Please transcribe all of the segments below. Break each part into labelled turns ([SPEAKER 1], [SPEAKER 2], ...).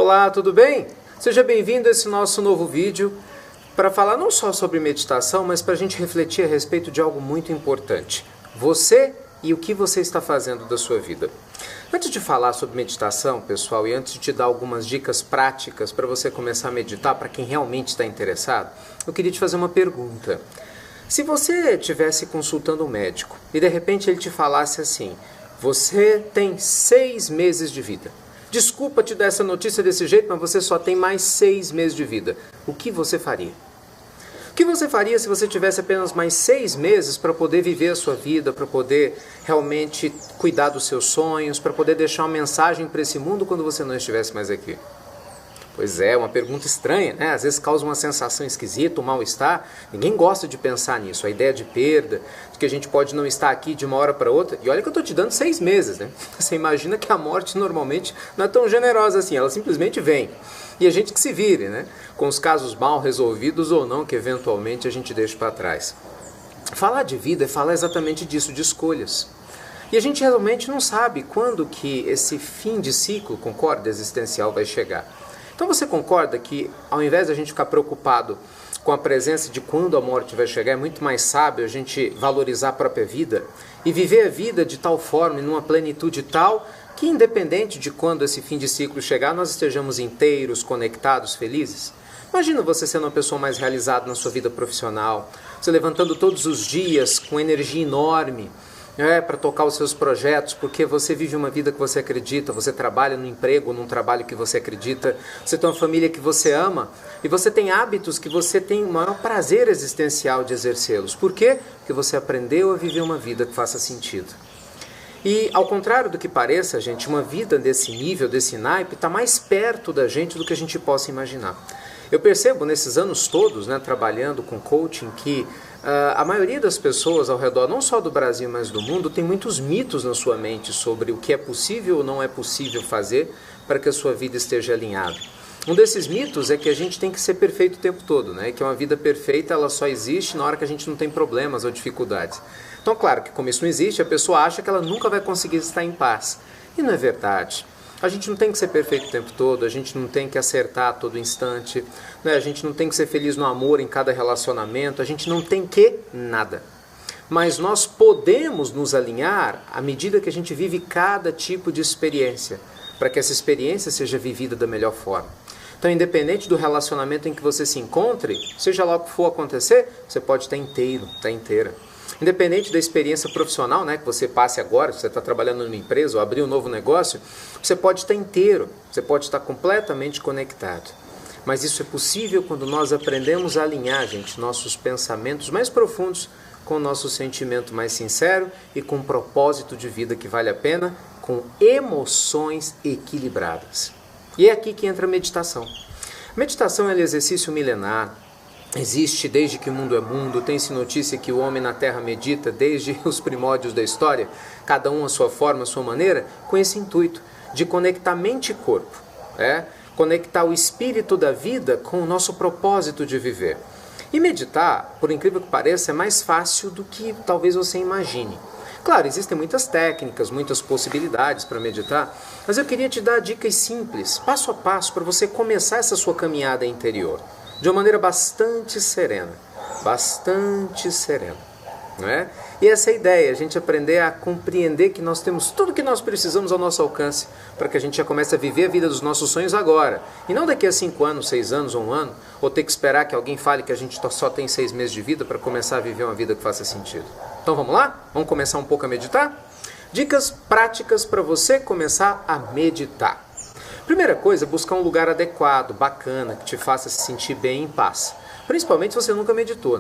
[SPEAKER 1] Olá, tudo bem? Seja bem-vindo a esse nosso novo vídeo para falar não só sobre meditação, mas para a gente refletir a respeito de algo muito importante. Você e o que você está fazendo da sua vida. Antes de falar sobre meditação, pessoal, e antes de te dar algumas dicas práticas para você começar a meditar, para quem realmente está interessado, eu queria te fazer uma pergunta. Se você estivesse consultando um médico e de repente ele te falasse assim: você tem 6 meses de vida. Desculpa te dar essa notícia desse jeito, mas você só tem mais 6 meses de vida. O que você faria? O que você faria se você tivesse apenas mais 6 meses para poder viver a sua vida, para poder realmente cuidar dos seus sonhos, para poder deixar uma mensagem para esse mundo quando você não estivesse mais aqui? Pois é, uma pergunta estranha, né? Às vezes causa uma sensação esquisita, um mal-estar. Ninguém gosta de pensar nisso, a ideia de perda, de que a gente pode não estar aqui de uma hora para outra. E olha que eu estou te dando 6 meses, né? Você imagina que a morte normalmente não é tão generosa assim, ela simplesmente vem. E a gente que se vire, né? Com os casos mal resolvidos ou não, que eventualmente a gente deixa para trás. Falar de vida é falar exatamente disso, de escolhas. E a gente realmente não sabe quando que esse fim de ciclo, concorda, existencial vai chegar. Então você concorda que ao invés de a gente ficar preocupado com a presença de quando a morte vai chegar, é muito mais sábio a gente valorizar a própria vida e viver a vida de tal forma, numa plenitude tal, que independente de quando esse fim de ciclo chegar, nós estejamos inteiros, conectados, felizes? Imagina você sendo uma pessoa mais realizada na sua vida profissional, se levantando todos os dias com energia enorme, para tocar os seus projetos, porque você vive uma vida que você acredita, você trabalha no emprego, num trabalho que você acredita, você tem uma família que você ama e você tem hábitos que você tem o maior prazer existencial de exercê-los. Por quê? Porque você aprendeu a viver uma vida que faça sentido. E ao contrário do que pareça, gente, uma vida desse nível, desse naipe, está mais perto da gente do que a gente possa imaginar. Eu percebo nesses anos todos, trabalhando com coaching, que a maioria das pessoas ao redor, não só do Brasil, mas do mundo, tem muitos mitos na sua mente sobre o que é possível ou não é possível fazer para que a sua vida esteja alinhada. Um desses mitos é que a gente tem que ser perfeito o tempo todo, que uma vida perfeita ela só existe na hora que a gente não tem problemas ou dificuldades. Então, claro que como isso não existe, a pessoa acha que ela nunca vai conseguir estar em paz. E não é verdade. A gente não tem que ser perfeito o tempo todo, a gente não tem que acertar a todo instante, a gente não tem que ser feliz no amor em cada relacionamento, a gente não tem que nada. Mas nós podemos nos alinhar à medida que a gente vive cada tipo de experiência, para que essa experiência seja vivida da melhor forma. Então, independente do relacionamento em que você se encontre, seja lá o que for acontecer, você pode estar inteiro, estar inteira. Independente da experiência profissional que você passe agora, se você está trabalhando numa empresa ou abrir um novo negócio, você pode estar inteiro, você pode estar completamente conectado. Mas isso é possível quando nós aprendemos a alinhar, gente, nossos pensamentos mais profundos com o nosso sentimento mais sincero e com um propósito de vida que vale a pena, com emoções equilibradas. E é aqui que entra a meditação. A meditação é um exercício milenar. Existe desde que o mundo é mundo, tem-se notícia que o homem na Terra medita desde os primórdios da história, cada um à sua forma, à sua maneira, com esse intuito de conectar mente e corpo, conectar o espírito da vida com o nosso propósito de viver. E meditar, por incrível que pareça, é mais fácil do que talvez você imagine. Claro, existem muitas técnicas, muitas possibilidades para meditar, mas eu queria te dar dicas simples, passo a passo, para você começar essa sua caminhada interior. De uma maneira bastante serena, não é? E essa é a ideia, a gente aprender a compreender que nós temos tudo que nós precisamos ao nosso alcance, para que a gente já comece a viver a vida dos nossos sonhos agora, e não daqui a 5 anos, 6 anos ou 1 ano, ou ter que esperar que alguém fale que a gente só tem 6 meses de vida para começar a viver uma vida que faça sentido. Então vamos lá? Vamos começar um pouco a meditar? Dicas práticas para você começar a meditar. Primeira coisa, buscar um lugar adequado, bacana, que te faça se sentir bem em paz. Principalmente se você nunca meditou,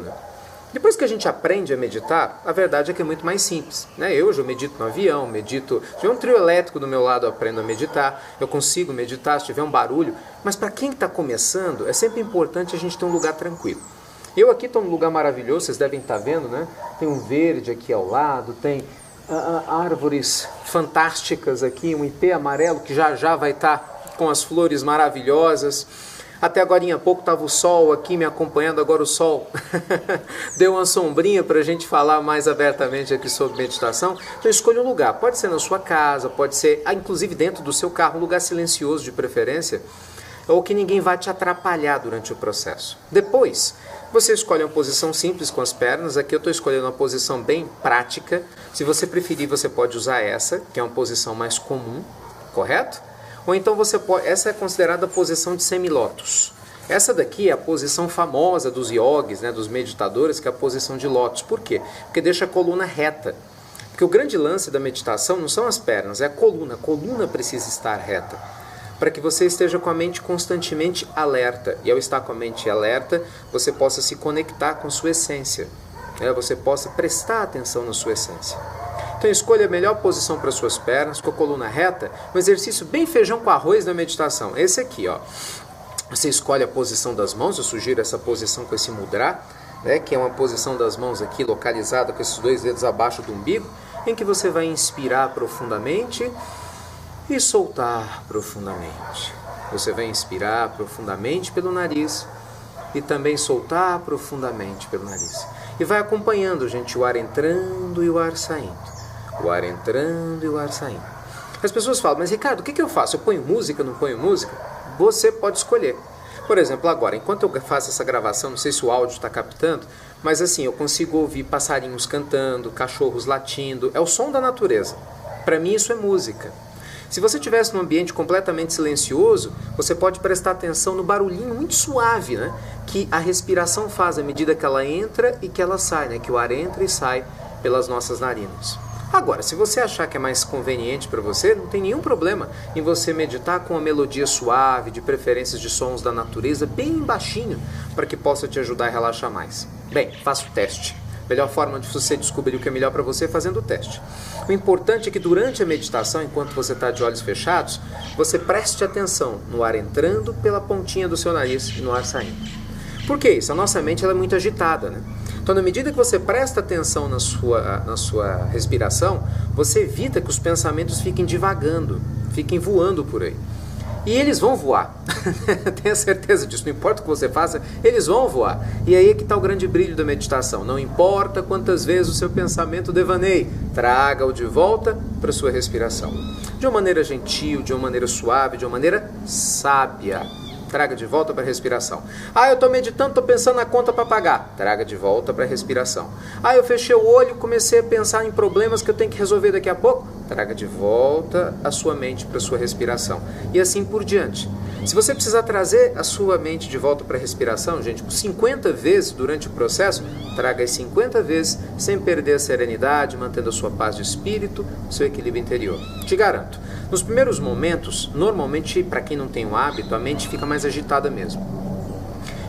[SPEAKER 1] Depois que a gente aprende a meditar, a verdade é que é muito mais simples, Eu já medito no avião, se tiver um trio elétrico do meu lado, eu aprendo a meditar, eu consigo meditar se tiver um barulho, mas para quem está começando, é sempre importante a gente ter um lugar tranquilo. Eu aqui estou num lugar maravilhoso, vocês devem estar vendo, Tem um verde aqui ao lado, tem árvores fantásticas aqui, um ipê amarelo que já vai estar com as flores maravilhosas. Até agora há pouco estava o sol aqui me acompanhando, agora o sol deu uma sombrinha para a gente falar mais abertamente aqui sobre meditação. Então escolha um lugar, pode ser na sua casa, pode ser inclusive dentro do seu carro, um lugar silencioso de preferência, ou que ninguém vai te atrapalhar durante o processo. Depois, você escolhe uma posição simples com as pernas. Aqui eu estou escolhendo uma posição bem prática. Se você preferir, você pode usar essa, que é uma posição mais comum, correto? Ou então você pode... Essa é considerada a posição de semilótus. Essa daqui é a posição famosa dos yogis, né, dos meditadores, que é a posição de lótus. Por quê? Porque deixa a coluna reta. Porque o grande lance da meditação não são as pernas, é a coluna. A coluna precisa estar reta, para que você esteja com a mente constantemente alerta. E ao estar com a mente alerta, você possa se conectar com sua essência. Você possa prestar atenção na sua essência. Então escolha a melhor posição para suas pernas, com a coluna reta. Um exercício bem feijão com arroz na meditação. Esse aqui, ó. Você escolhe a posição das mãos. Eu sugiro essa posição com esse mudra, né, que é uma posição das mãos aqui, localizada com esses 2 dedos abaixo do umbigo, em que você vai inspirar profundamente e soltar profundamente. Você vai inspirar profundamente pelo nariz e também soltar profundamente pelo nariz. E vai acompanhando, gente, o ar entrando e o ar saindo. O ar entrando e o ar saindo. As pessoas falam, mas Ricardo, o que eu faço? Eu ponho música, não ponho música? Você pode escolher. Por exemplo, agora, enquanto eu faço essa gravação, não sei se o áudio está captando, mas assim, eu consigo ouvir passarinhos cantando, cachorros latindo. É o som da natureza. Para mim isso é música. Se você estivesse num ambiente completamente silencioso, você pode prestar atenção no barulhinho muito suave, né, que a respiração faz à medida que ela entra e que ela sai, né, que o ar entra e sai pelas nossas narinas. Agora, se você achar que é mais conveniente para você, não tem nenhum problema em você meditar com uma melodia suave, de preferências de sons da natureza, bem baixinho, para que possa te ajudar a relaxar mais. Bem, faça o teste. Melhor forma de você descobrir o que é melhor para você é fazendo o teste. O importante é que durante a meditação, enquanto você está de olhos fechados, você preste atenção no ar entrando pela pontinha do seu nariz e no ar saindo. Por que isso? A nossa mente ela é muito agitada, né? Então, na medida que você presta atenção na sua respiração, você evita que os pensamentos fiquem divagando, fiquem voando por aí. E eles vão voar. Tenha certeza disso. Não importa o que você faça, eles vão voar. E aí é que está o grande brilho da meditação. Não importa quantas vezes o seu pensamento devaneie, traga-o de volta para a sua respiração. De uma maneira gentil, de uma maneira suave, de uma maneira sábia. Traga de volta para a respiração. Eu estou meditando, estou pensando na conta para pagar. Traga de volta para a respiração. Eu fechei o olho e comecei a pensar em problemas que eu tenho que resolver daqui a pouco. Traga de volta a sua mente para a sua respiração. E assim por diante. Se você precisar trazer a sua mente de volta para a respiração, gente, por 50 vezes durante o processo, traga as 50 vezes sem perder a serenidade, mantendo a sua paz de espírito, seu equilíbrio interior. Te garanto, nos primeiros momentos, normalmente, para quem não tem o hábito, a mente fica mais agitada mesmo.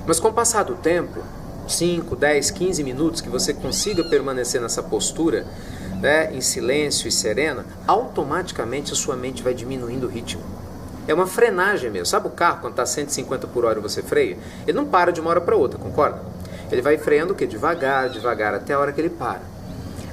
[SPEAKER 1] Mas com o passar do tempo, 5, 10, 15 minutos que você consiga permanecer nessa postura, né, em silêncio e serena, automaticamente a sua mente vai diminuindo o ritmo. É uma frenagem mesmo. Sabe o carro, quando está 150 por hora e você freia? Ele não para de uma hora para outra, concorda? Ele vai freando o quê? Devagar, devagar, até a hora que ele para.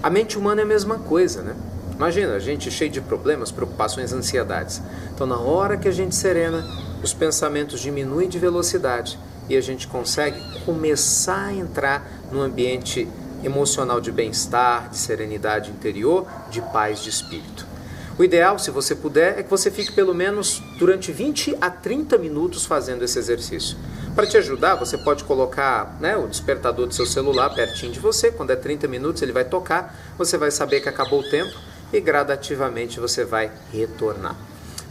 [SPEAKER 1] A mente humana é a mesma coisa, né? Imagina, a gente cheio de problemas, preocupações, ansiedades. Então, na hora que a gente serena, os pensamentos diminuem de velocidade e a gente consegue começar a entrar num ambiente emocional de bem-estar, de serenidade interior, de paz de espírito. O ideal, se você puder, é que você fique pelo menos durante 20 a 30 minutos fazendo esse exercício. Para te ajudar, você pode colocar, né, o despertador do seu celular pertinho de você. Quando é 30 minutos, ele vai tocar, você vai saber que acabou o tempo e gradativamente você vai retornar.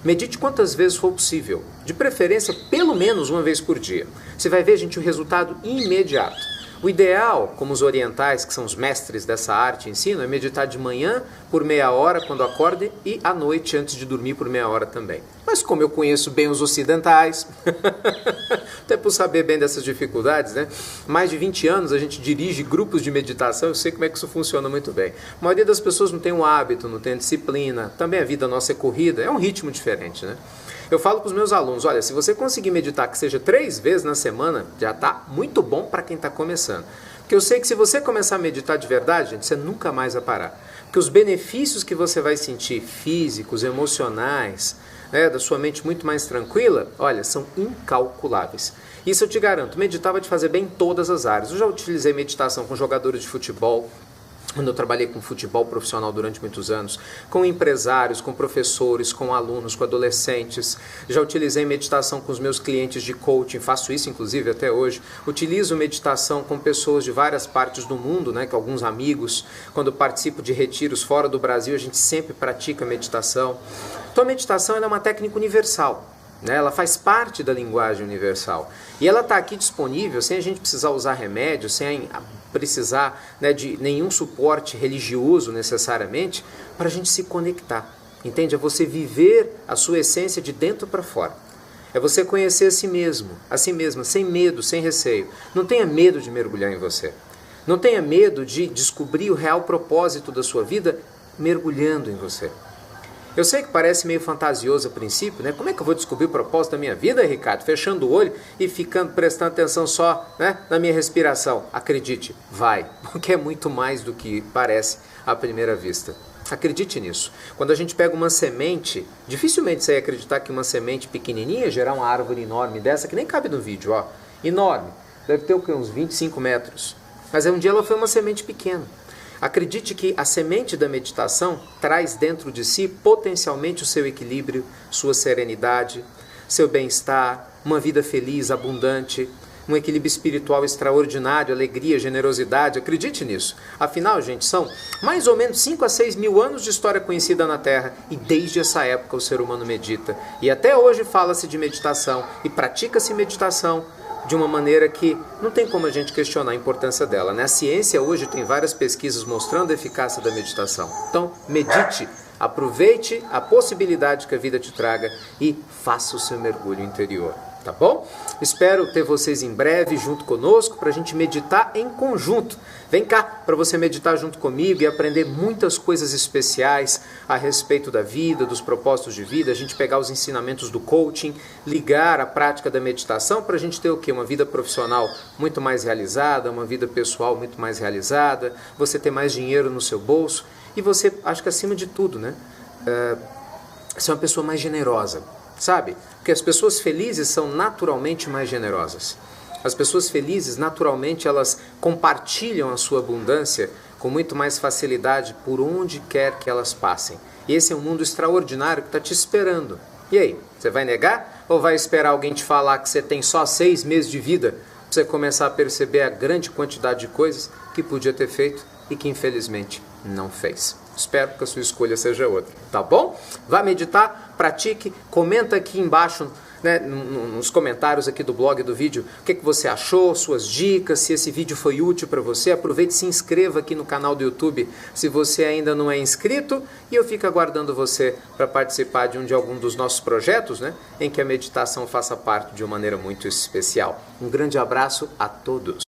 [SPEAKER 1] Medite quantas vezes for possível, de preferência pelo menos uma vez por dia. Você vai ver, gente, o resultado imediato. O ideal, como os orientais, que são os mestres dessa arte, ensinam, é meditar de manhã por meia hora quando acorde e à noite antes de dormir por meia hora também. Mas como eu conheço bem os ocidentais, até por saber bem dessas dificuldades, né? Mais de 20 anos a gente dirige grupos de meditação, eu sei como é que isso funciona muito bem. A maioria das pessoas não tem um hábito, não tem disciplina, também a vida nossa é corrida, é um ritmo diferente, né? Eu falo para os meus alunos, olha, se você conseguir meditar que seja 3 vezes na semana, já está muito bom para quem está começando. Porque eu sei que se você começar a meditar de verdade, gente, você nunca mais vai parar. Porque os benefícios que você vai sentir, físicos, emocionais, né, da sua mente muito mais tranquila, olha, são incalculáveis. Isso eu te garanto, meditar vai te fazer bem em todas as áreas. Eu já utilizei meditação com jogadores de futebol, quando eu trabalhei com futebol profissional durante muitos anos, com empresários, com professores, com alunos, com adolescentes. Já utilizei meditação com os meus clientes de coaching, faço isso inclusive até hoje. Utilizo meditação com pessoas de várias partes do mundo, né, com alguns amigos. Quando participo de retiros fora do Brasil, a gente sempre pratica meditação. Então a meditação é uma técnica universal. Ela faz parte da linguagem universal. E ela está aqui disponível sem a gente precisar usar remédio, sem precisar, né, de nenhum suporte religioso necessariamente, para a gente se conectar. Entende? É você viver a sua essência de dentro para fora. É você conhecer a si mesmo, a si mesma, sem medo, sem receio. Não tenha medo de mergulhar em você. Não tenha medo de descobrir o real propósito da sua vida mergulhando em você. Eu sei que parece meio fantasioso a princípio, né? Como é que eu vou descobrir o propósito da minha vida, Ricardo? Fechando o olho e prestando atenção só, né, na minha respiração. Acredite, vai, porque é muito mais do que parece à primeira vista. Acredite nisso. Quando a gente pega uma semente, dificilmente você ia acreditar que uma semente pequenininha gerar uma árvore enorme dessa, que nem cabe no vídeo, ó. Enorme. Deve ter o quê? Uns 25 metros. Mas um dia ela foi uma semente pequena. Acredite que a semente da meditação traz dentro de si potencialmente o seu equilíbrio, sua serenidade, seu bem-estar, uma vida feliz, abundante, um equilíbrio espiritual extraordinário, alegria, generosidade. Acredite nisso. Afinal, gente, são mais ou menos 5 a 6 mil anos de história conhecida na Terra e desde essa época o ser humano medita. E até hoje fala-se de meditação e pratica-se meditação de uma maneira que não tem como a gente questionar a importância dela, né? A ciência hoje tem várias pesquisas mostrando a eficácia da meditação. Então, medite, aproveite a possibilidade que a vida te traga e faça o seu mergulho interior, tá bom? Espero ter vocês em breve junto conosco para a gente meditar em conjunto. Vem cá para você meditar junto comigo e aprender muitas coisas especiais a respeito da vida, dos propósitos de vida, a gente pegar os ensinamentos do coaching, ligar a prática da meditação para a gente ter o quê? Uma vida profissional muito mais realizada, uma vida pessoal muito mais realizada, você ter mais dinheiro no seu bolso e você, acho que acima de tudo, né, ser uma pessoa mais generosa, sabe? Porque as pessoas felizes são naturalmente mais generosas. As pessoas felizes, naturalmente, elas compartilham a sua abundância com muito mais facilidade por onde quer que elas passem. E esse é um mundo extraordinário que está te esperando. E aí, você vai negar? Ou vai esperar alguém te falar que você tem só 6 meses de vida para você começar a perceber a grande quantidade de coisas que podia ter feito e que infelizmente não fez? Espero que a sua escolha seja outra, tá bom? Vá meditar, pratique, comenta aqui embaixo, né, nos comentários aqui do blog, do vídeo, o que você achou, suas dicas, se esse vídeo foi útil para você. Aproveite e se inscreva aqui no canal do YouTube se você ainda não é inscrito e eu fico aguardando você para participar de algum dos nossos projetos, né, em que a meditação faça parte de uma maneira muito especial. Um grande abraço a todos.